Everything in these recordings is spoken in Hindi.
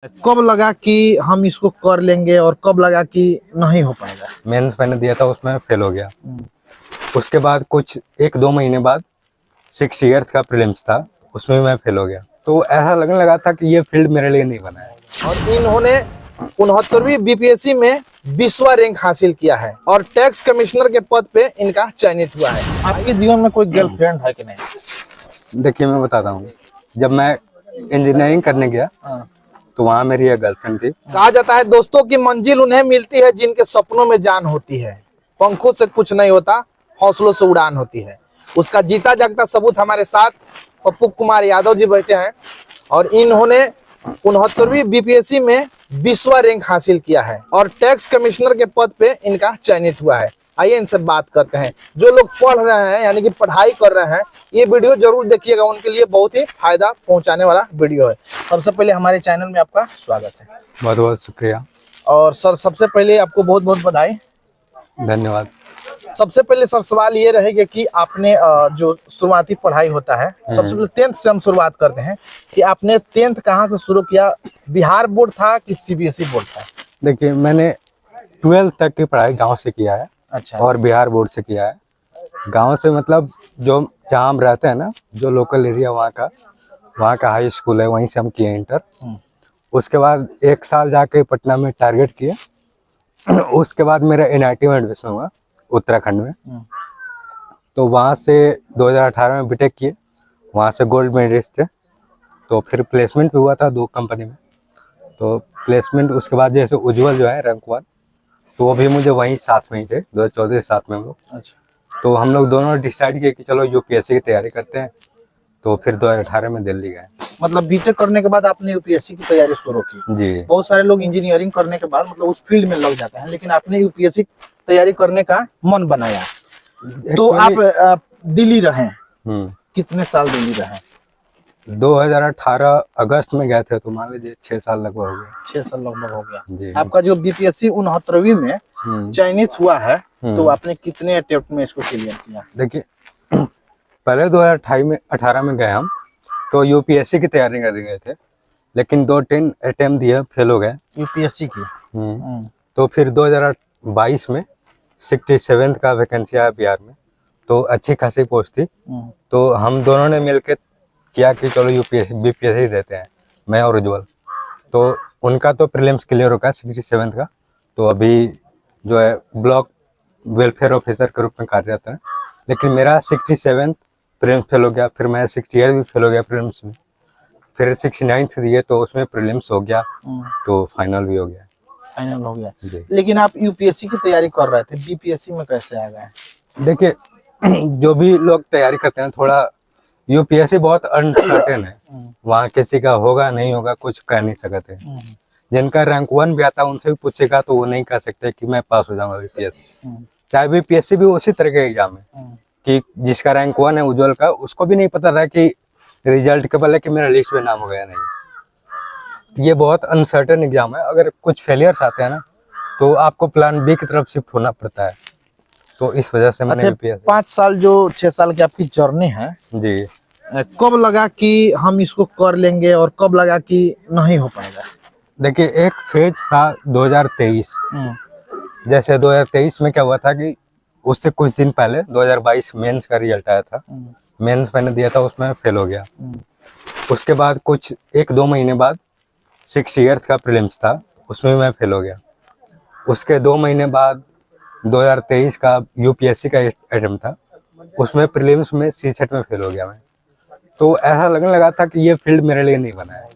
कब लगा कि हम इसको कर लेंगे और कब लगा कि नहीं हो पाएगा? मेंस मैंने दिया था, उसमें फेल हो गया। उसके बाद कुछ 1-2 महीने बाद 6 ईयर्स का प्रीलिम्स था, उसमें मैं फेल हो गया। तो ऐसा लगने लगा था कि ये फील्ड मेरे लिए नहीं बना है। और इन्होंने 69वीं बीपीएससी में 20वां रैंक हासिल किया है और टैक्स कमिश्नर के पद पे इनका चयनित हुआ है। आपके जीवन में कोई गर्लफ्रेंड है कि नहीं? देखिए मैं बताता हूँ, जब मैं इंजीनियरिंग करने गया तो वहाँ मेरी एक गर्लफ्रेंड थी। कहा जाता है दोस्तों की मंजिल उन्हें मिलती है जिनके सपनों में जान होती है। पंखों से कुछ नहीं होता, हौसलों से उड़ान होती है। उसका जीता जागता सबूत हमारे साथ पप्पू कुमार यादव जी बैठे हैं और इन्होंने 69वीं बीपीएससी में 20वां रैंक हासिल किया है और टैक्स कमिश्नर के पद पे इनका चयनित हुआ है। आइए इनसे बात करते हैं। जो लोग पढ़ रहे हैं यानी कि पढ़ाई कर रहे हैं, ये वीडियो जरूर देखिएगा, उनके लिए बहुत ही फायदा पहुंचाने वाला वीडियो है। सबसे पहले हमारे चैनल में आपका स्वागत है। बहुत बहुत शुक्रिया। और सर सबसे पहले आपको बहुत बहुत बधाई। धन्यवाद। सबसे पहले सर सवाल ये रहेगा कि आपने जो शुरुआती पढ़ाई होता है, सबसे पहले 10th से हम शुरुआत करते हैं कि आपने 10th कहाँ से शुरू किया? बिहार बोर्ड था कि सीबीएसई बोर्ड था? देखिए मैंने 12th तक की पढ़ाई गांव से किया है। अच्छा। और बिहार बोर्ड से किया है। गांव से मतलब जो जहाँ हम रहते हैं ना, जो लोकल एरिया वहाँ का हाई स्कूल है, वहीं से हम किए इंटर। उसके बाद 1 साल जाके पटना में टारगेट किए। उसके बाद मेरा NIT में एडमिशन हुआ उत्तराखंड में। तो वहाँ से 2018 में बीटेक किए, वहाँ से गोल्ड मेडलिस्ट थे। तो फिर प्लेसमेंट भी हुआ था 2 कंपनी में। तो प्लेसमेंट उसके बाद जैसे उज्जवल जो है रैंक 1, तो वो भी मुझे वहीं साथ में ही थे, 2014 से साथ में हम लोग। अच्छा। तो हम लोग दोनों डिसाइड किए कि चलो यूपीएससी की तैयारी करते हैं। तो फिर 2018 में दिल्ली गए। मतलब बीटेक करने के बाद आपने यूपीएससी की तैयारी शुरू की? जी। बहुत सारे लोग इंजीनियरिंग करने के बाद मतलब उस फील्ड में लग जाते हैं, लेकिन आपने यूपीएससी तैयारी करने का मन बनाया। तो आप दिल्ली रहे, कितने साल दिल्ली रहे? 2018 अगस्त में गए थे, तो मान लीजिए 6 साल लगभग हो गया। 6 साल लगभग हो गया जी। आपका जो बीपीएससी 69वीं में चयनित हुआ है, तो आपने कितने अटेम्प्ट में इसको क्लियर किया? देखिए पहले 2018 में गए हम, तो यूपीएससी की तैयारी कर गए थे, लेकिन 2-3 अटेम्प्ट दिए, फेल हो गए यूपीएससी की। तो फिर 2022 में 67th का वैकेंसी आया बिहार में, तो अच्छी खासी पोस्ट थी। तो हम दोनों ने मिलकर किया कि चलो यूपीएससी बीपीएससी देते हैं, मैं और उज्जवल। तो उनका तो प्रीलिम्स क्लियर होगा 67th का, तो अभी जो है ब्लॉक वेलफेयर ऑफिसर के रूप में कार्यरत है। लेकिन मेरा 67th प्रीलिम्स फेल हो गया, फिर मैं 68 भी फेल हो गया प्रीलिम्स में, फिर 69th दिए तो उसमें प्रीलिम्स हो गया, तो फाइनल भी हो गया। फाइनल हो गया। लेकिन आप यूपीएससी की तैयारी कर रहे थे, बीपीएससी में कैसे आ गए? देखिए जो भी लोग तैयारी करते हैं, थोड़ा यूपीएससी बहुत अनसर्टेन है। वहाँ किसी का होगा नहीं होगा कुछ कह नहीं सकते। जिनका रैंक 1 भी आता है उनसे भी पूछेगा तो वो नहीं कह सकते कि मैं पास हो जाऊंगा बीपीएससी। चाहे बीपीएससी भी उसी तरह के एग्जाम है कि जिसका रैंक 1 है उज्जवल का, उसको भी नहीं पता रहा कि रिजल्ट के पहले कि मेरा लिस्ट में नाम हो गया नहीं। ये बहुत अनसर्टेन एग्जाम है। अगर कुछ फेलियर्स आते हैं ना, तो आपको प्लान बी की तरफ शिफ्ट होना पड़ता है। तो इस वजह से मैंने यूपीएससी 5 साल जो 6 साल की आपकी जर्नी है जी, कब लगा कि हम इसको कर लेंगे और कब लगा कि नहीं हो पाएगा? देखिए एक फेज था 2023। जैसे 2023 में क्या हुआ था कि उससे कुछ दिन पहले 2022 मेंस का रिजल्ट आया था। मेंस मैंने दिया था, उसमें फेल हो गया। उसके बाद कुछ 1-2 महीने बाद 6 ईयर्स का प्रीलिम्स था, उसमें मैं फेल हो गया। उसके 2 महीने बाद 2023 का यूपीएससी का अटेम्प्ट था, उसमें प्रीलिम्स में सीसेट में फेल हो गया मैं। तो ऐसा लगने लगा था कि ये फील्ड मेरे लिए नहीं बना है,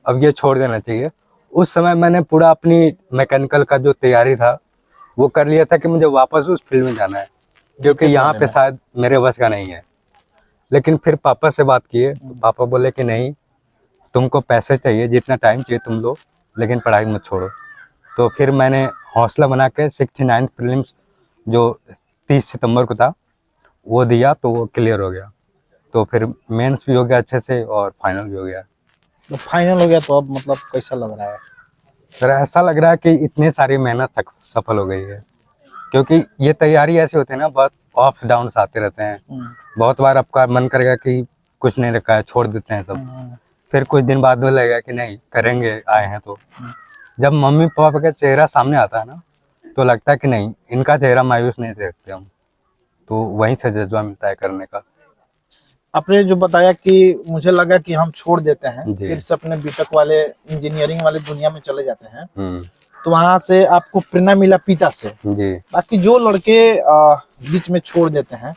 अब ये छोड़ देना चाहिए। उस समय मैंने पूरा अपनी मैकेनिकल का जो तैयारी था वो कर लिया था कि मुझे वापस उस फील्ड में जाना है, क्योंकि यहाँ पे शायद मेरे बस का नहीं है। लेकिन फिर पापा से बात किए तो पापा बोले कि नहीं, तुमको पैसे चाहिए, जितना टाइम चाहिए तुम लो, लेकिन पढ़ाई मत छोड़ो। तो फिर मैंने हौसला बना के 69th प्रीलिम्स जो 30 सितंबर को था वो दिया, तो वो क्लियर हो गया। तो फिर मेंस भी हो गया अच्छे से और फाइनल भी हो गया। तो फाइनल हो गया, तो अब मतलब कैसा लग रहा है? सर ऐसा लग रहा है कि इतनी सारी मेहनत सफल हो गई है, क्योंकि ये तैयारी ऐसी होती है ना, बहुत अप डाउन आते रहते हैं। बहुत बार आपका मन करेगा कि कुछ नहीं रखा है, छोड़ देते हैं सब, फिर कुछ दिन बाद वो लगेगा कि नहीं करेंगे, आए हैं तो। जब मम्मी पापा का चेहरा सामने आता है ना, तो लगता है कि नहीं, इनका चेहरा मायूस नहीं देखते हम, तो वहीं से जज्बा मिलता है करने का। आपने जो बताया कि मुझे लगा कि हम छोड़ देते हैं, जी। फिर से अपने बीटेक वाले इंजीनियरिंग वाले दुनिया में चले जाते हैं, हम्म। तो वहां से आपको प्रेरणा मिला पिता से। जी। बाकी जो लड़के बीच में छोड़ देते हैं,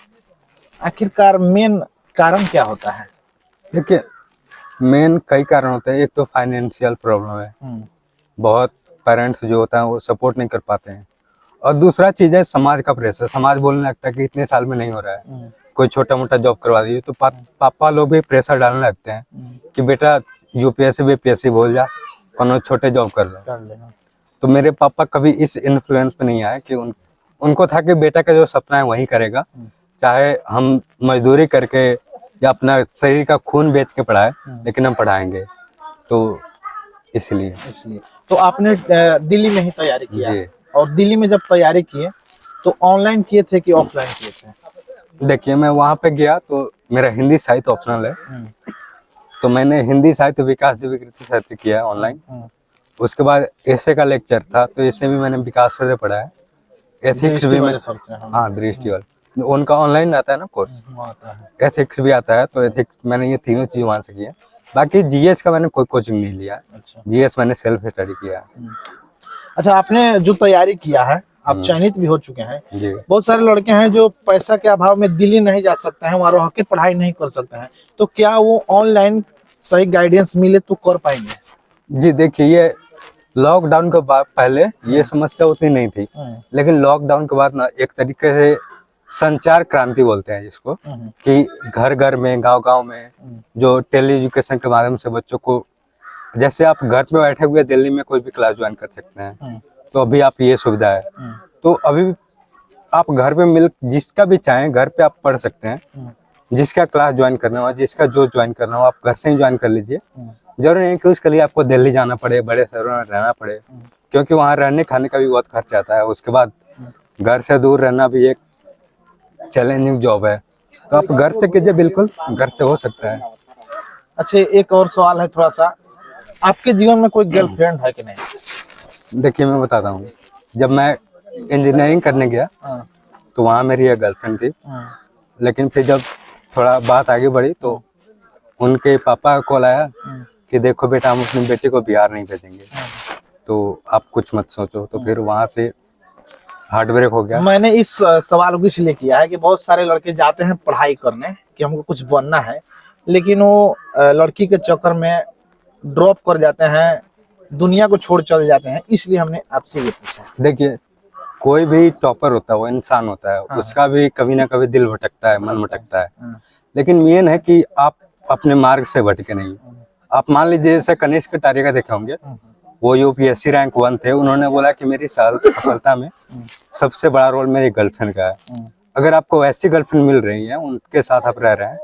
आखिरकार मेन कारण क्या होता है? देखिए, मेन कई कारण होते हैं। एक तो फाइनेंशियल प्रॉब्लम है, बहुत पेरेंट्स जो होता है वो सपोर्ट नहीं कर पाते हैं, और दूसरा चीज है समाज का प्रेशर। समाज बोलने लगता है कि इतने साल में नहीं हो रहा है, कोई छोटा मोटा जॉब करवा दीजिए, तो पापा लोग भी प्रेशर डालने लगते हैं कि बेटा यूपीएससी बीपीएससी बोल जा, कोनो छोटे जॉब कर लो। तो मेरे पापा कभी इस इन्फ्लुएंस पे नहीं आए कि उनको था कि बेटा का जो सपना है वही करेगा, चाहे हम मजदूरी करके या अपना शरीर का खून बेच के पढ़ाए, लेकिन हम पढ़ाएंगे। तो इसलिए तो आपने दिल्ली में ही तैयारी किया, जी। और दिल्ली में जब तैयारी किए तो ऑनलाइन किए थे कि ऑफलाइन किए थे? देखिए, मैं वहाँ पे गया तो मेरा हिंदी साहित्य ऑप्शनल है, तो मैंने हिंदी साहित्य विकास दिव्यकृति सर से किया ऑनलाइन। उसके बाद ऐसे का लेक्चर था, तो ऐसे भी मैंने विकास सर से पढ़ा है। एथिक्स भी मैं, हाँ दृष्टि वाले, उनका ऑनलाइन आता है ना कोर्स, एथिक्स भी आता है, तो एथिक्स मैंने ये तीनों चीज वहाँ से किया। बाकी जीएस का मैंने कोई कोचिंग नहीं लिया। अच्छा। जीएस मैंने सेल्फ स्टडी किया। अच्छा, आपने जो तैयारी किया है, आप चयनित भी हो चुके हैं। जी। बहुत सारे लड़के हैं जो पैसा के अभाव में दिल्ली नहीं जा सकते हैं, वहाँ रह के पढ़ाई नहीं कर सकते हैं, तो क्या वो ऑनलाइन सही गाइडेंस मिले तो कर पाएंगे? जी देखिए, ये लॉकडाउन के बाद पहले ये समस्या उतनी नहीं थी, लेकिन लॉकडाउन के बाद ना एक तरीके से संचार क्रांति बोलते हैं जिसको, कि घर घर में, गांव गांव में जो टेली एजुकेशन के माध्यम से बच्चों को, जैसे आप घर पे बैठे हुए दिल्ली में कोई भी क्लास ज्वाइन कर सकते हैं, तो अभी आप ये सुविधा है, तो अभी आप घर पे मिल जिसका भी चाहें घर पे आप पढ़ सकते हैं। जिसका क्लास ज्वाइन करना हो, जिसका जो ज्वाइन करना हो, आप घर से ही ज्वाइन कर लीजिए। जरूरी नहीं कि उसके लिए आपको दिल्ली जाना पड़े, बड़े शहरों में रहना पड़े, क्योंकि वहाँ रहने खाने का भी बहुत खर्च आता है। उसके बाद घर से दूर रहना भी एक चैलेंजिंग जॉब है, तो आप घर से कीजिए, बिल्कुल घर से हो सकता है। अच्छा, एक और सवाल है थोड़ा सा, आपके जीवन में कोई गर्लफ्रेंड है कि नहीं? देखिए, मैं बताता हूँ, जब मैं इंजीनियरिंग करने गया तो वहाँ मेरी एक गर्लफ्रेंड थी, लेकिन फिर जब थोड़ा बात आगे बढ़ी तो उनके पापा का कॉल आया कि देखो बेटा, हम अपनी बेटी को बिहार नहीं भेजेंगे, तो आप कुछ मत सोचो। तो फिर वहाँ से हार्ट ब्रेक हो गया। मैंने इस सवाल को इसलिए किया है कि बहुत सारे लड़के जाते हैं पढ़ाई करने कि हमको कुछ बनना है, लेकिन वो लड़की के चक्कर में ड्रॉप कर जाते हैं, दुनिया को छोड़ चले जाते हैं, इसलिए हमने आपसे ये पूछा। देखिए, कोई भी टॉपर होता है वो इंसान होता है, उसका भी कभी ना कभी दिल भटकता है, मन भटकता है, लेकिन मेन है कि आप अपने मार्ग से भटके नहीं। आप मान लीजिए जैसे कनिष्क टारिका देखे होंगे, वो यूपीएससी रैंक 1 थे, उन्होंने बोला कि मेरी सफलता में सबसे बड़ा रोल मेरी गर्लफ्रेंड का है। अगर आपको ऐसी गर्लफ्रेंड मिल रही है, उनके साथ आप रह रहे हैं,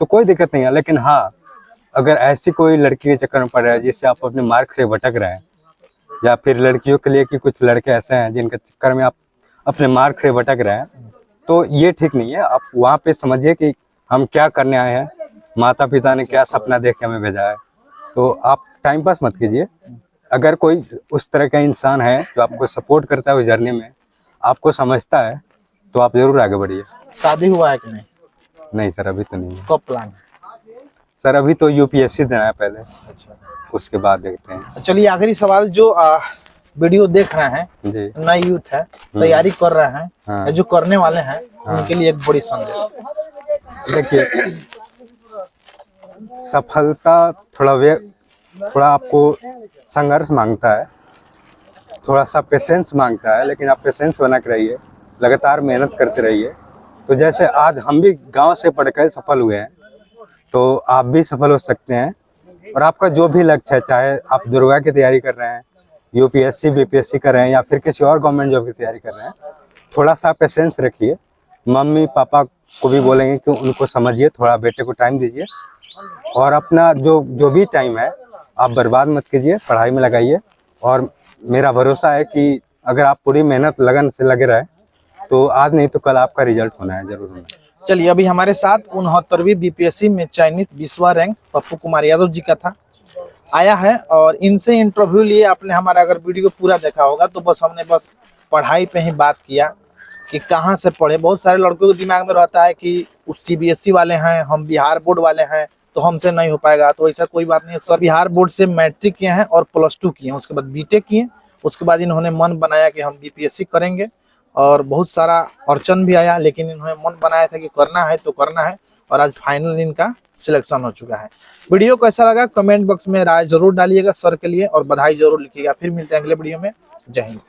तो कोई दिक्कत नहीं है, लेकिन हाँ, अगर ऐसी कोई लड़की के चक्कर में पड़ रहा है जिससे आप अपने मार्ग से भटक रहे हैं, या फिर लड़कियों के लिए कि कुछ लड़के ऐसे हैं जिनके चक्कर में आप अपने मार्ग से भटक रहे हैं, तो ये ठीक नहीं है। आप वहाँ पे समझिए कि हम क्या करने आए हैं, माता पिता ने क्या सपना देख के हमें भेजा है, तो आप टाइम पास मत कीजिए। अगर कोई उस तरह का इंसान है जो आपको सपोर्ट करता है उस जर्नी में, आपको समझता है, तो आप जरूर आगे बढ़िए। शादी हुआ है कि नहीं? नहीं सर, अभी तो नहीं है। कब प्लान है? सर अभी तो यूपीएससी देना है पहले, अच्छा, उसके बाद देखते हैं। चलिए आखिरी सवाल, जो वीडियो देख रहे हैं, जी। नए यूथ है, तैयारी कर रहे हैं, हाँ। या जो करने वाले हैं, उनके लिए एक बड़ी संदेश। देखिए, सफलता थोड़ा आपको संघर्ष मांगता है, थोड़ा सा पेशेंस मांगता है, लेकिन आप पेशेंस बना के रहिए, लगातार मेहनत करते रहिए। तो जैसे आज हम भी गांव से पढ़कर सफल हुए हैं, तो आप भी सफल हो सकते हैं। और आपका जो भी लक्ष्य है, चाहे आप दुर्गा की तैयारी कर रहे हैं, यूपीएससी बीपीएससी कर रहे हैं, या फिर किसी और गवर्नमेंट जॉब की तैयारी कर रहे हैं, थोड़ा सा पेशेंस रखिए। मम्मी पापा को भी बोलेंगे कि उनको समझिए, थोड़ा बेटे को टाइम दीजिए, और अपना जो भी टाइम है आप बर्बाद मत कीजिए, पढ़ाई में लगाइए। और मेरा भरोसा है कि अगर आप पूरी मेहनत लगन से लगे रहे, तो आज नहीं तो कल आपका रिजल्ट होना है, जरूर होना है। चलिए, अभी हमारे साथ 69वीं बीपीएससी में चयनित 20वां रैंक पप्पू कुमार यादव जी का था आया है, और इनसे इंटरव्यू लिए। आपने हमारा अगर वीडियो पूरा देखा होगा तो बस हमने पढ़ाई पे ही बात किया कि कहाँ से पढ़े। बहुत सारे लड़कों के दिमाग में रहता है कि उस सीबीएसई वाले हैं, हम बिहार बोर्ड वाले हैं, तो हमसे नहीं हो पाएगा। तो ऐसा कोई बात नहीं है सर। बिहार बोर्ड से मैट्रिक किए हैं और +2 किए हैं, उसके बाद बीटेक किए। उसके बाद इन्होंने मन बनाया कि हम बीपीएससी करेंगे, और बहुत सारा अड़चन भी आया, लेकिन इन्होंने मन बनाया था कि करना है तो करना है, और आज फाइनल इनका सिलेक्शन हो चुका है। वीडियो कैसा लगा कमेंट बॉक्स में राय जरूर डालिएगा सर के लिए, और बधाई जरूर लिखिएगा। फिर मिलते हैं अगले वीडियो में। जय हिंद।